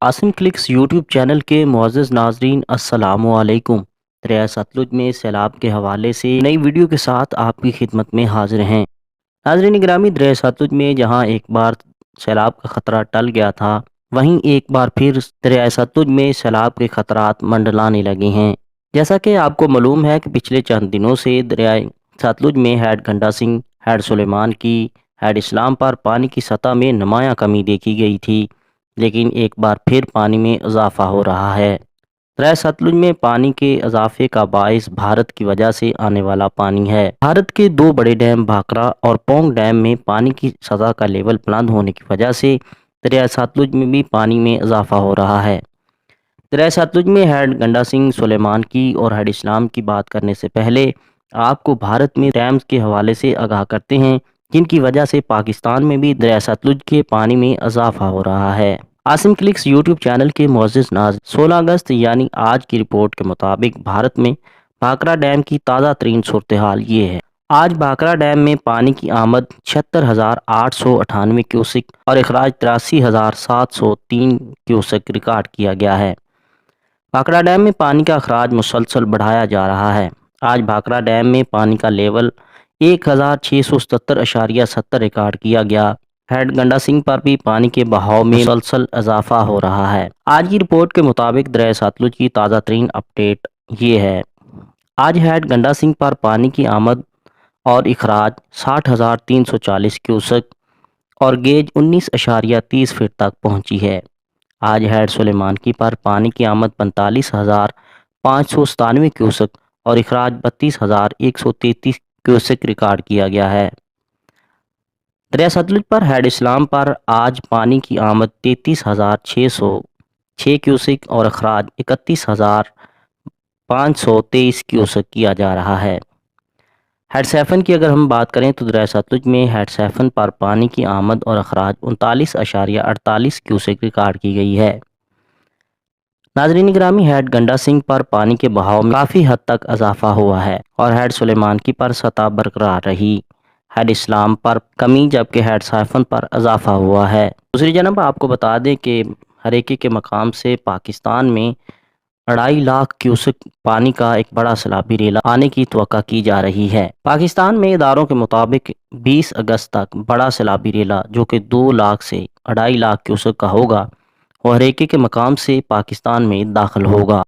Asim clicks YouTube channel کے معزز ناظرین السلام علیکم۔ دریائے ستلج میں سیلاب کے حوالے سے نئی ویڈیو کے ساتھ آپ کی خدمت میں حاضر ہیں۔ ناظرین گرامی، دریائے ستلج میں جہاں ایک بار سیلاب کا خطرہ ٹل گیا تھا، وہیں ایک بار پھر دریائے ستلج میں سیلاب کے خطرات منڈلانے لگے ہیں۔ جیسا کہ آپ کو معلوم ہے کہ پچھلے چند دنوں سے دریائے ستلج میں ہیڈ گنڈا سنگھ، ہیڈ سلیمان کی، ہیڈ اسلام پر پانی کی سطح میں نمایاں کمی دیکھی گئی تھی، لیکن ایک بار پھر پانی میں اضافہ ہو رہا ہے۔ دریائے ستلج میں پانی کے اضافے کا باعث بھارت کی وجہ سے آنے والا پانی ہے۔ بھارت کے دو بڑے ڈیم بھاکرا اور پونگ ڈیم میں پانی کی سطح کا لیول بلند ہونے کی وجہ سے دریائے ستلج میں بھی پانی میں اضافہ ہو رہا ہے۔ دریائے ستلج میں ہیڈ گنڈا سنگھ، سلیمان کی اور ہیڈ اسلام کی بات کرنے سے پہلے آپ کو بھارت میں ڈیمز کے حوالے سے آگاہ کرتے ہیں، جن کی وجہ سے پاکستان میں بھی دریائے ستلج کے پانی میں اضافہ ہو رہا ہے۔ عاصم کلکس یوٹیوب چینل کے معزز ناظرین، 16 اگست یعنی آج کی رپورٹ کے مطابق بھارت میں بھاکرا ڈیم کی تازہ ترین صورتحال یہ ہے۔ آج بھاکرا ڈیم میں پانی کی آمد 76,898 کیوسک اور اخراج 83,703 کیوسک ریکارڈ کیا گیا ہے۔ بھاکرا ڈیم میں پانی کا اخراج مسلسل بڑھایا جا رہا ہے۔ آج بھاکرا ڈیم میں پانی کا لیول 1677.70 ریکارڈ کیا گیا۔ ہیڈ گنڈا سنگھ پر بھی پانی کے بہاؤ میں مسلسل اضافہ ہو رہا ہے۔ آج کی رپورٹ کے مطابق دریائے ستلج کی تازہ ترین اپڈیٹ یہ ہے۔ آج ہیڈ گنڈا سنگھ پر پانی کی آمد اور اخراج 60,340 کیوسک اور گیج 19.30 فٹ تک پہنچی ہے۔ آج ہیڈ سلیمان کی پر پانی کی آمد 45,597 کیوسک اور اخراج 32,133 کیوسک ریکارڈ کیا گیا ہے۔ دریائے ستلج پر ہیڈ اسلام پر آج پانی کی آمد 33,606 کیوسک اور اخراج 31,523 کیوسک کیا جا رہا ہے۔ ہیڈ سیفن کی اگر ہم بات کریں تو دریائے ستلج میں ہیڈ سیفن پر پانی کی آمد اور اخراج 39.48 کیوسک ریکارڈ کی گئی ہے۔ ناظرین گرامی، ہیڈ گنڈا سنگھ پر پانی کے بہاؤ میں کافی حد تک اضافہ ہوا ہے اور ہیڈ سلیمان کی پر سطح برقرار رہی۔ ہیڈ اسلام پر کمی جبکہ ہیڈ سیفن پر اضافہ ہوا ہے۔ دوسری جانب آپ کو بتا دیں کہ ہریکے کے مقام سے پاکستان میں 2.5 لاکھ کیوسک پانی کا ایک بڑا سیلابی ریلا آنے کی توقع کی جا رہی ہے۔ پاکستان میں اداروں کے مطابق 20 اگست تک بڑا سیلابی ریلا جو کہ 2 لاکھ سے 2.5 لاکھ کیوسک کا ہوگا، وہ ہریکے کے مقام سے پاکستان میں داخل ہوگا۔